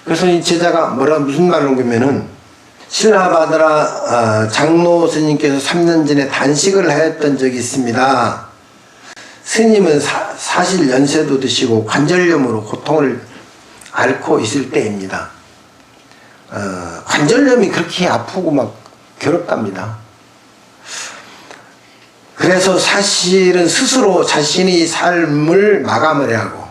그래서 이 제자가 무슨 말을 한 거면은, 신라바드라 장로 스님께서 3년 전에 단식을 하였던 적이 있습니다. 스님은 사실 연세도 드시고 관절염으로 고통을 앓고 있을 때입니다. 관절염이 그렇게 아프고 막 괴롭답니다. 그래서 사실은 스스로 자신의 삶을 마감을 하고,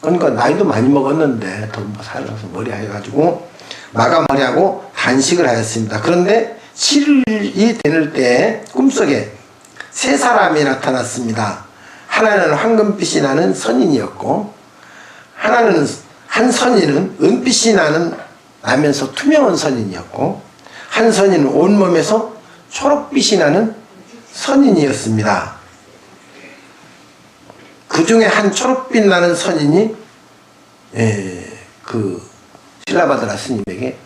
그러니까 나이도 많이 먹었는데 더 살아서 머리 해가지고 마감을 하고 단식을 하였습니다. 그런데 7일이 되는 때 꿈속에 세 사람이 나타났습니다. 하나는 황금빛이 나는 선인이었고, 한 선인은 은빛이 나면서 투명한 선인이었고, 한 선인은 온몸에서 초록빛이 나는 선인이었습니다. 그 중에 한 초록빛 나는 선인이 신라바드라 스님에게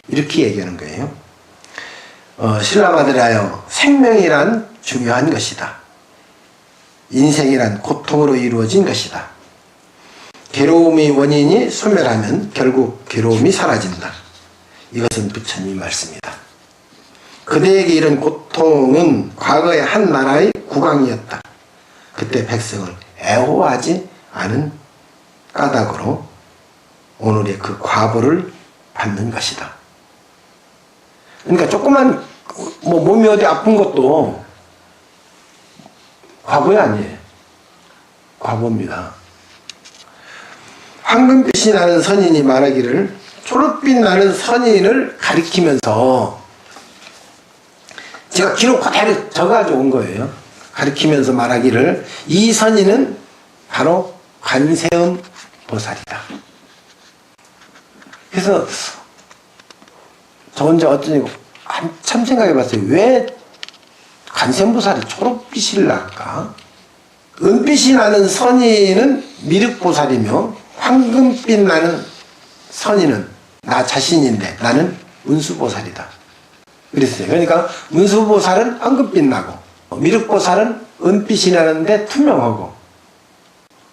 이렇게 얘기하는 거예요. 신라바드라여, 생명이란 중요한 것이다. 인생이란 고통으로 이루어진 것이다. 괴로움의 원인이 소멸하면 결국 괴로움이 사라진다. 이것은 부처님 말씀이다. 그대에게 이런 고통은 과거의 한 나라의 국왕이었다. 그때 백성을 애호하지 않은 까닭으로 오늘의 그 과보를 받는 것이다. 그러니까 조그만 몸이 어디 아픈 것도 과보야 아니에요. 과보입니다. 황금빛이 나는 선인이 말하기를, 초록빛 나는 선인을 가리키면서, 제가 기록 그대로 적어가지고 온 거예요. 가리키면서 말하기를, 이 선인은 바로 관세음 보살이다. 그래서 저 혼자 어쩌니 한참 생각해 봤어요. 왜 관세음 보살이 초록빛을 날까? 은빛이 나는 선인은 미륵보살이며, 황금빛 나는 선인은 나 자신인데 나는 운수보살이다. 그랬어요. 그러니까 운수보살은 황금빛 나고, 미륵보살은 은빛이 나는데 투명하고,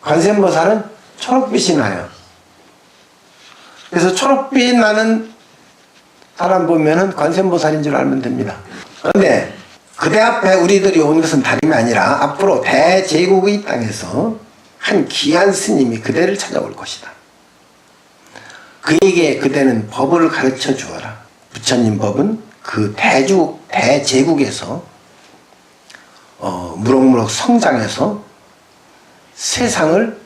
관세음보살은 초록빛이 나요. 그래서 초록빛 나는 사람 보면은 관세음보살인 줄 알면 됩니다. 그런데 그대 앞에 우리들이 온 것은 다름이 아니라 앞으로 대제국의 땅에서 한 귀한 스님이 그대를 찾아올 것이다. 그에게 그대는 법을 가르쳐 주어라. 부처님 법은 그 대제국에서 무럭무럭 성장해서 세상을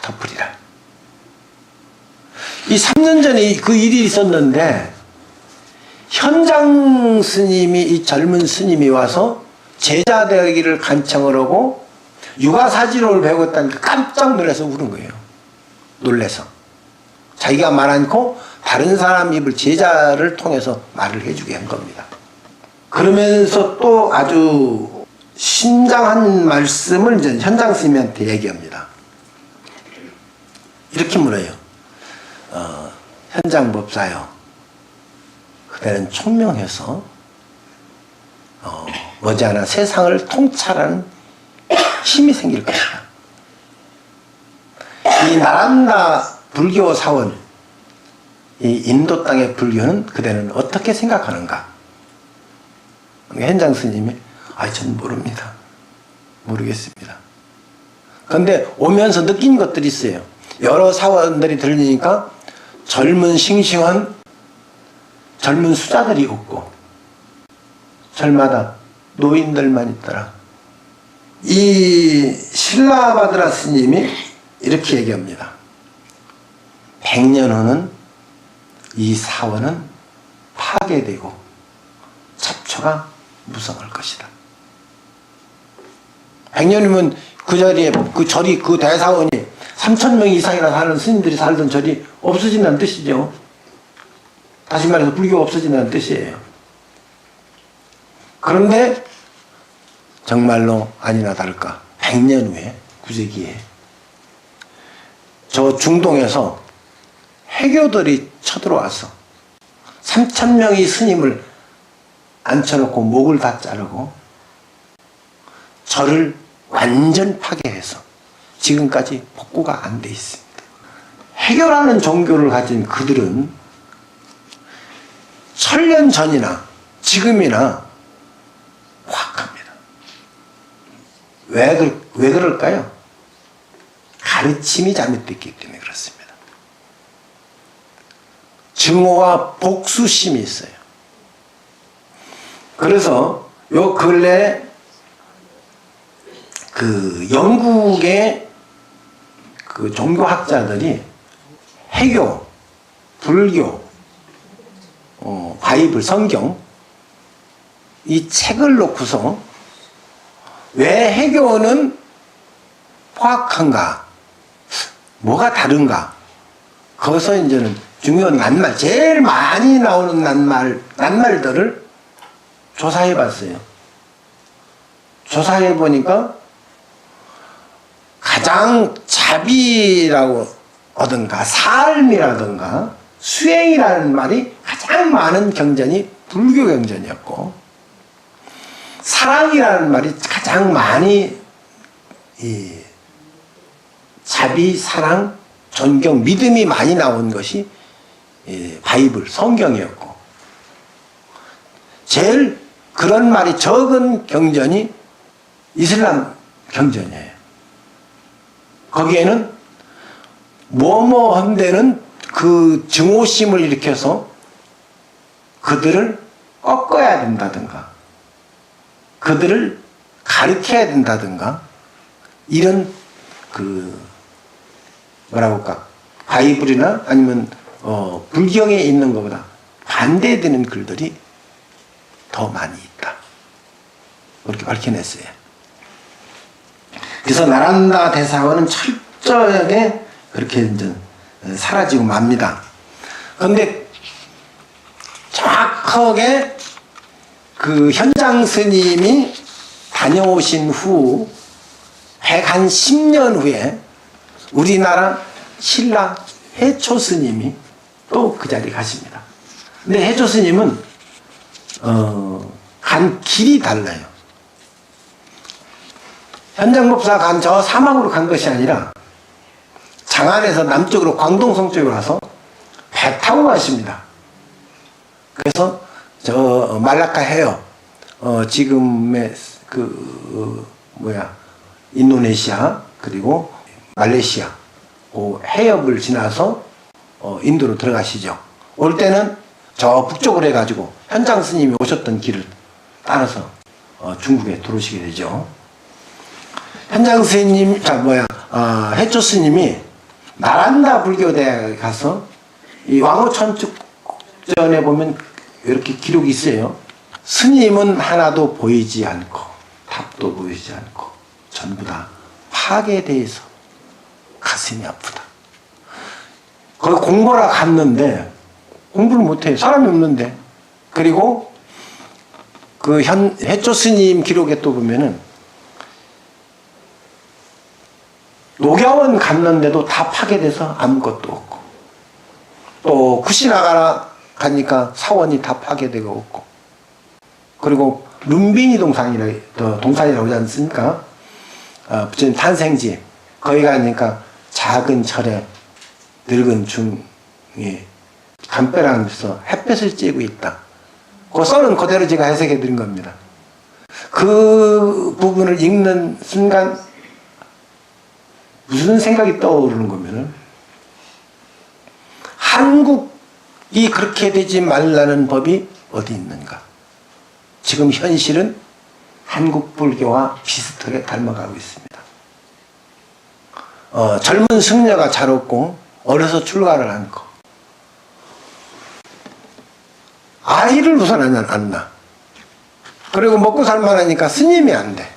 덮으리라. 이 3년 전에 그 일이 있었는데, 현장 스님이, 이 젊은 스님이 와서 제자 되기를 간청을 하고 육아사지로를 배웠다니까 깜짝 놀라서 우는 거예요. 놀래서. 자기가 말 않고 다른 사람 입을 제자를 통해서 말을 해주게 한 겁니다. 그러면서 또 아주 신장한 말씀을 이제 현장 스님한테 얘기합니다. 이렇게 물어요. 현장 법사요, 그대는 총명해서 머지않아 세상을 통찰하는 힘이 생길 것이다. 이 나란다 불교 사원, 이 인도 땅의 불교는 그대는 어떻게 생각하는가? 현장 스님이 전 모릅니다. 모르겠습니다. 그런데 오면서 느낀 것들이 있어요. 여러 사원들이 들리니까 젊은 싱싱한 젊은 수자들이 없고, 절마다 노인들만 있더라. 이 신라바드라 스님이 이렇게 얘기합니다. 100년 후는 이 사원은 파괴되고 잡초가 무성할 것이다. 100년이면 그 자리에 그 절이, 그 대사원이 3,000명 이상이나 사는 스님들이 살던 절이 없어진다는 뜻이죠. 다시 말해서 불교가 없어진다는 뜻이에요. 그런데 정말로 아니나 다를까 100년 후에, 9세기에 저 중동에서 해교들이 쳐들어와서 3,000명의 스님을 앉혀놓고 목을 다 자르고 절을 완전 파괴해서 지금까지 복구가 안 돼 있습니다. 해교라는 종교를 가진 그들은 천년 전이나 지금이나 포악합니다. 왜 그럴까요? 가르침이 잘못됐기 때문에 그렇습니다. 증오와 복수심이 있어요. 그래서 요 근래 그 영국의 그 종교학자들이 해교, 불교, 바이블, 성경 이 책을 놓고서 왜 해교는 포악한가, 뭐가 다른가, 거기서 이제는 중요한 낱말, 제일 많이 나오는 낱말들을 조사해 봤어요. 조사해 보니까 가장 자비라고 하든가 삶이라든가 수행이라는 말이 가장 많은 경전이 불교 경전이었고, 사랑이라는 말이 가장 많이 자비, 사랑, 존경, 믿음이 많이 나온 것이 바이블, 성경이었고, 제일 그런 말이 적은 경전이 이슬람 경전이에요. 거기에는 뭐뭐한 데는 그 증오심을 일으켜서 그들을 꺾어야 된다든가 그들을 가르쳐야 된다든가 이런 그 뭐라고 할까, 바이블이나 아니면 불경에 있는 것보다 반대되는 글들이 더 많이 있다, 그렇게 밝혀냈어요. 그래서 나란다 대사관은 철저하게 그렇게 이제 사라지고 맙니다. 그런데 정확하게 그 현장 스님이 다녀오신 후 110년 후에 우리나라 신라 해초 스님이 또 그 자리에 가십니다. 근데 해초 스님은 간 길이 달라요. 현장법사 간 저 사막으로 간 것이 아니라 장안에서 남쪽으로 광동성 쪽으로 와서 배 타고 가십니다. 그래서 저 말라카 해협, 지금의 인도네시아 그리고 말레이시아 그 해협을 지나서 인도로 들어가시죠. 올 때는 저 북쪽으로 해가지고 현장 스님이 오셨던 길을 따라서 중국에 들어오시게 되죠. 현장 스님, 해초 스님이 나란다 불교대학에 가서 이 왕호천축전에 보면 이렇게 기록이 있어요. 스님은 하나도 보이지 않고 답도 보이지 않고 전부 다 파괴돼서 가슴이 아프다. 거기 공부하러 갔는데 공부를 못해요. 사람이 없는데. 그리고 그 해초 스님 기록에 또 보면은 녹야원 갔는데도 다 파괴돼서 아무것도 없고, 또 쿠시나가라 가니까 사원이 다 파괴되고 없고, 그리고 룸비니 동산이라고 하지 않습니까? 부처님 탄생지 거기 가니까 작은 절에 늙은 중이 담벼락에서 햇볕을 쬐고 있다. 그 써는 그대로 제가 해석해 드린 겁니다. 그 부분을 읽는 순간 무슨 생각이 떠오르는 거면은, 한국이 그렇게 되지 말라는 법이 어디 있는가? 지금 현실은 한국 불교와 비슷하게 닮아가고 있습니다. 젊은 승려가 잘 없고 어려서 출가를 않고 아이를 우선 안 낳아. 그리고 먹고 살만하니까 스님이 안 돼.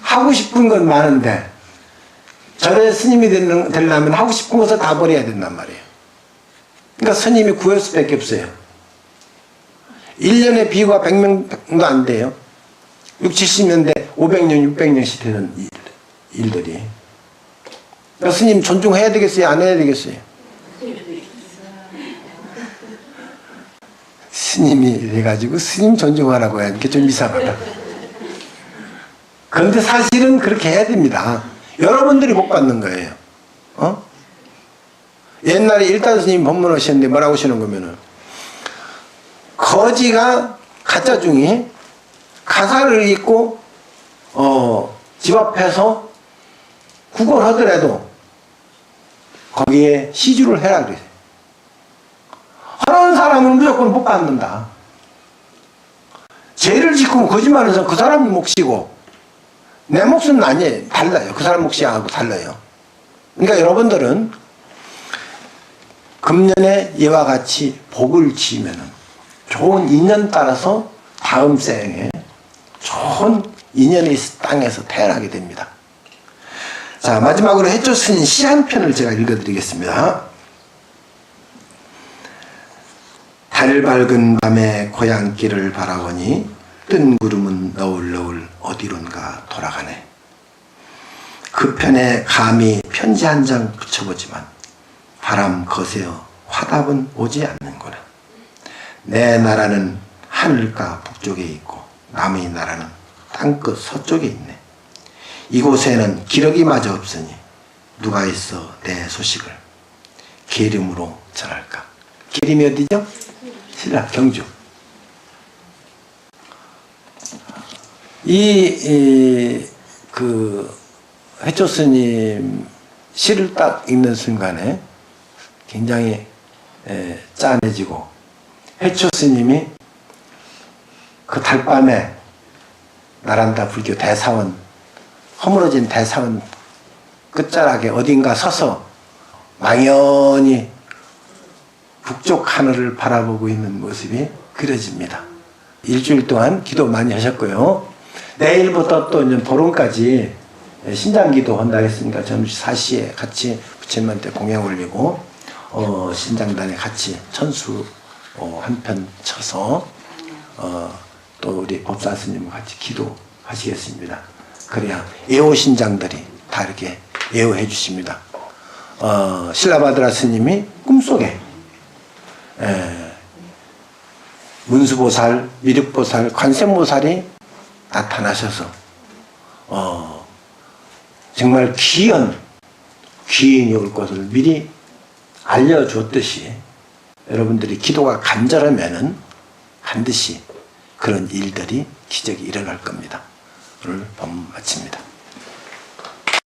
하고 싶은 건 많은데 절에 스님이 되려면 하고 싶은 것을 다 버려야 된단 말이에요. 그러니까 스님이 구할 수밖에 없어요. 1년에 비구가 100명도 안 돼요. 60, 70년대 500년, 600년씩 되는 일들이. 그러니까 스님 존중해야 되겠어요? 안 해야 되겠어요? 스님이 돼가지고 스님 존중하라고 하니까 좀 이상하다. 그런데 사실은 그렇게 해야 됩니다. 여러분들이 복 받는 거예요. 옛날에 일단 스님 법문하셨는데 뭐라고 하시는 거면은 거지가 가짜 중이 가사를 읽고 집 앞에서 구걸하더라도 거기에 시주를 해라 그래요. 하는 사람은 무조건 못 받는다. 죄를 짓고 거짓말해서 그 사람 몫이고 내 몫은 아니에요. 달라요. 그 사람 몫이하고 달라요. 그러니까 여러분들은 금년에 이와 같이 복을 지으면 좋은 인연 따라서 다음 생에 좋은 인연이 땅에서 태어나게 됩니다. 자, 마지막으로 해조 스님 시 한 편을 제가 읽어드리겠습니다. 달 밝은 밤에 고향길을 바라보니 뜬 구름은 너울너울 어디론가 돌아가네. 그 편에 감히 편지 한 장 붙여보지만 바람 거세어 화답은 오지 않는구나. 내 나라는 하늘가 북쪽에 있고 남의 나라는 땅끝 서쪽에 있네. 이곳에는 기러기마저 없으니 누가 있어 내 소식을 계림으로 전할까. 계림이 어디죠? 신라 경주. 그 해조 스님 시를 딱 읽는 순간에 굉장히 짠해지고, 해조 스님이 그 달밤에 나란다 불교 대사원, 허물어진 대사원 끝자락에 어딘가 서서 망연히 북쪽 하늘을 바라보고 있는 모습이 그려집니다. 일주일 동안 기도 많이 하셨고요. 내일부터 또 이제 보름까지 신장기도 한다 했으니까 점심 4시에 같이 부처님한테 공양 올리고 신장단에 같이 천수 한 편 쳐서 또 우리 법사 스님과 같이 기도하시겠습니다. 그래야 애호신장들이 다 이렇게 애호해 주십니다. 신라바드라 스님이 꿈속에 문수보살, 미륵보살, 관세음보살이 나타나셔서 정말 귀인이 올 것을 미리 알려줬듯이 여러분들이 기도가 간절하면은 반드시 그런 일들이 기적이 일어날 겁니다. 오늘 법문 마칩니다.